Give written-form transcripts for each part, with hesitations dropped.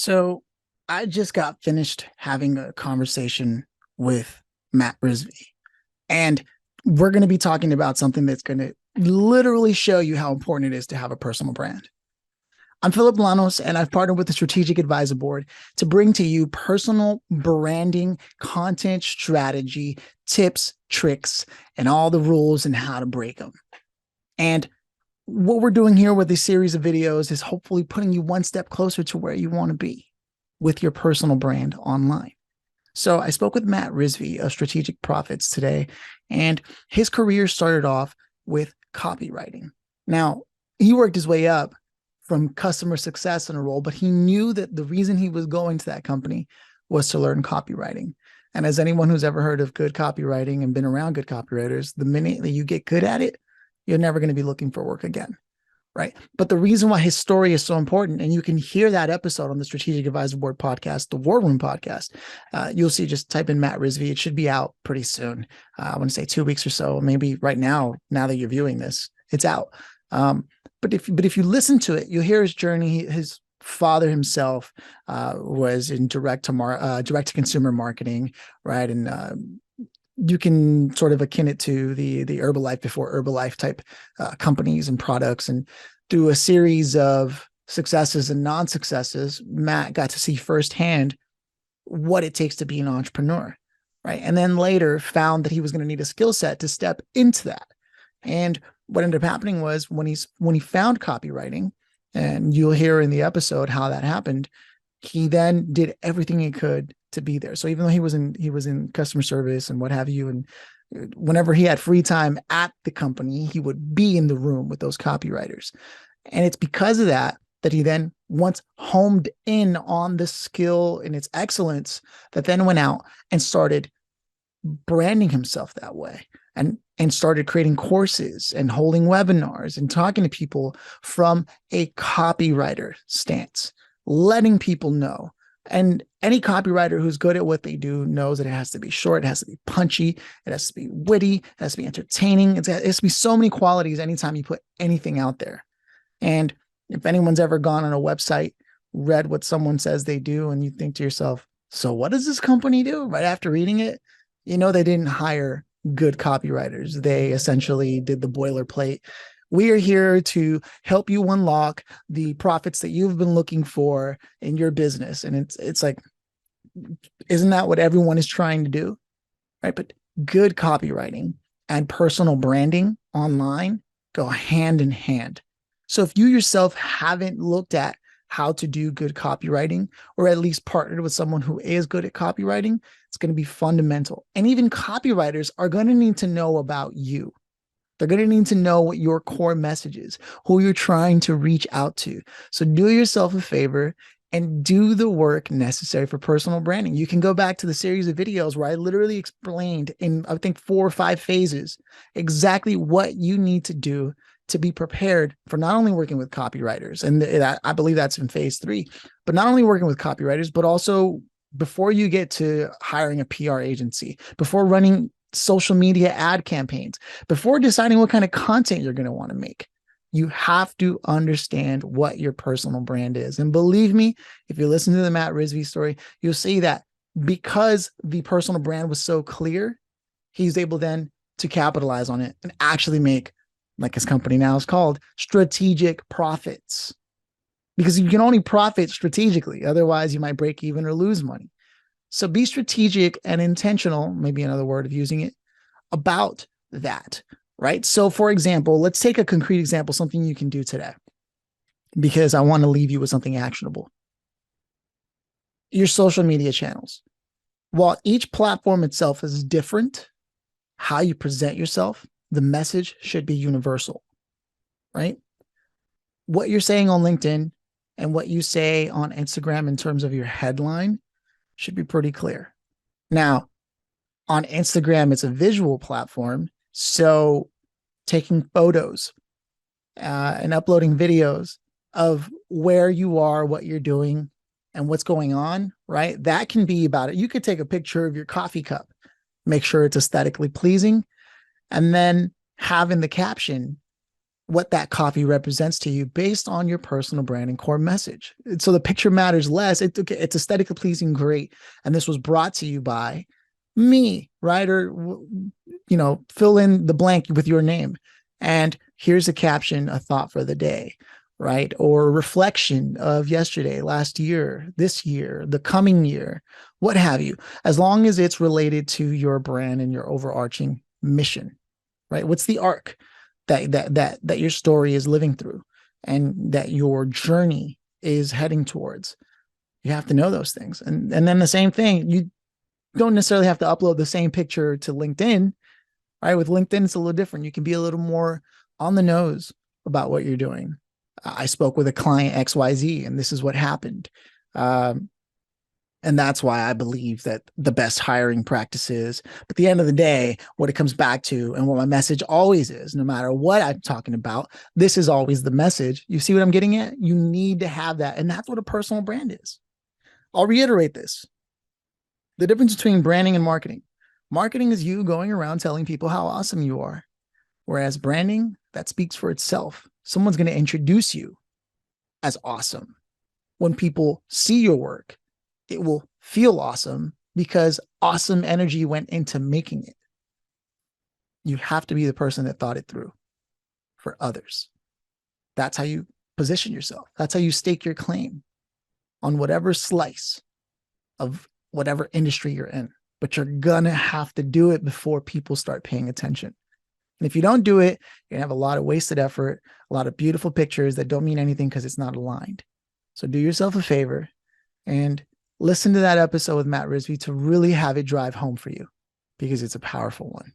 So I just got finished having a conversation with Matt Risby, and we're going to be talking about something that's going to literally show you how important it is to have a personal brand. I'm Phillip Lanos, and I've partnered with the Strategic Advisor Board to bring to you personal branding, content strategy, tips, tricks, and all the rules and how to break them. And what we're doing here with this series of videos is hopefully putting you one step closer to where you want to be with your personal brand online. So I spoke with Matt Risby of Strategic Profits today, and his career started off with copywriting. Now, he worked his way up from customer success in a role, but he knew that the reason he was going to that company was to learn copywriting. And as anyone who's ever heard of good copywriting and been around good copywriters, the minute that you get good at it, you're never going to be looking for work again. Right. But the reason why his story is so important, and you can hear that episode on the Strategic Advisor Board podcast, the War Room podcast, you'll see, just type in Matt Risby. It should be out pretty soon. I want to say 2 weeks or so, maybe right now that you're viewing this, it's out. But if you listen to it, you'll hear his journey. His father himself was in direct to consumer marketing, right? And you can sort of akin it to the Herbalife before Herbalife type companies and products. And through a series of successes and non-successes, Matt got to see firsthand what it takes to be an entrepreneur, right? And then later found that he was going to need a skill set to step into that. And what ended up happening was when he found copywriting, and you'll hear in the episode how that happened, he then did everything he could to be there. So even though he was in customer service and what have you, and whenever he had free time at the company, he would be in the room with those copywriters. And it's because of that he then, once homed in on the skill and its excellence, that then went out and started branding himself that way, and started creating courses and holding webinars and talking to people from a copywriter stance, letting people know. And any copywriter who's good at what they do knows that it has to be short, it has to be punchy, it has to be witty, it has to be entertaining. It has to be so many qualities anytime you put anything out there. And if anyone's ever gone on a website, read what someone says they do, and you think to yourself, so what does this company do? Right after reading it, you know they didn't hire good copywriters. They essentially did the boilerplate. We are here to help you unlock the profits that you've been looking for in your business. And it's like, isn't that what everyone is trying to do? Right. But good copywriting and personal branding online go hand in hand. So if you yourself haven't looked at how to do good copywriting, or at least partnered with someone who is good at copywriting, it's going to be fundamental. And even copywriters are going to need to know about you. They're going to need to know what your core message is, who you're trying to reach out to. So do yourself a favor and do the work necessary for personal branding. You can go back to the series of videos where I literally explained in, I think, 4 or 5 phases exactly what you need to do to be prepared for not only working with copywriters, and I believe that's in phase 3, but not only working with copywriters, but also before you get to hiring a PR agency, before running social media ad campaigns, before deciding what kind of content you're going to want to make. You have to understand what your personal brand is. And believe me, if you listen to the Matt Risby story, you'll see that because the personal brand was so clear, he's able then to capitalize on it and actually make, like his company now is called, strategic profits. Because you can only profit strategically. Otherwise, you might break even or lose money. So be strategic and intentional, maybe another word of using it, about that, right? So for example, let's take a concrete example, something you can do today, because I want to leave you with something actionable. Your social media channels. While each platform itself is different, how you present yourself, the message should be universal, right? What you're saying on LinkedIn and what you say on Instagram in terms of your headline should be pretty clear. Now, on Instagram, it's a visual platform. So taking photos and uploading videos of where you are, what you're doing, and what's going on, right? That can be about it. You could take a picture of your coffee cup, make sure it's aesthetically pleasing, and then have in the caption, what that coffee represents to you based on your personal brand and core message. So the picture matters less. It's aesthetically pleasing, great. And this was brought to you by me, right? Or, fill in the blank with your name. And here's a caption, a thought for the day, right? Or a reflection of yesterday, last year, this year, the coming year, what have you, as long as it's related to your brand and your overarching mission, right? What's the arc that your story is living through and that your journey is heading towards? You have to know those things. And then the same thing, you don't necessarily have to upload the same picture to LinkedIn, right? With LinkedIn, it's a little different. You can be a little more on the nose about what you're doing. I spoke with a client XYZ, and this is what happened. And that's why I believe that the best hiring practices, but at the end of the day, what it comes back to and what my message always is, no matter what I'm talking about, this is always the message. You see what I'm getting at? You need to have that. And that's what a personal brand is. I'll reiterate this. The difference between branding and marketing. Marketing is you going around telling people how awesome you are. Whereas branding, that speaks for itself. Someone's going to introduce you as awesome. When people see your work, it will feel awesome because awesome energy went into making it. You have to be the person that thought it through for others. That's how you position yourself. That's how you stake your claim on whatever slice of whatever industry you're in. But you're going to have to do it before people start paying attention. And if you don't do it, you're going to have a lot of wasted effort, a lot of beautiful pictures that don't mean anything because it's not aligned. So do yourself a favor and listen to that episode with Matt Risby to really have it drive home for you, because it's a powerful one.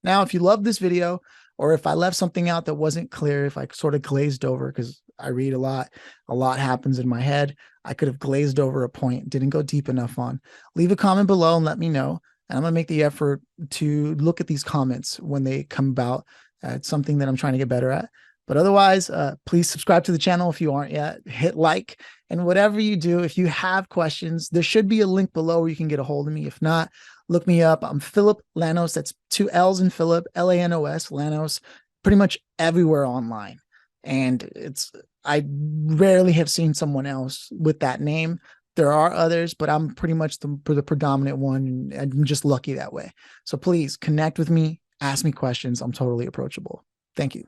Now, if you love this video, or if I left something out that wasn't clear, if I sort of glazed over, because I read a lot happens in my head, I could have glazed over a point, didn't go deep enough on, leave a comment below and let me know. And I'm going to make the effort to look at these comments when they come about. It's something that I'm trying to get better at. But otherwise, please subscribe to the channel if you aren't yet. Hit like, and whatever you do, if you have questions, there should be a link below where you can get a hold of me. If not, look me up. I'm Phillip Lanos. That's 2 L's in Phillip, Lanos, Lanos, pretty much everywhere online. And I rarely have seen someone else with that name. There are others, but I'm pretty much the predominant one. And I'm just lucky that way. So please connect with me, ask me questions. I'm totally approachable. Thank you.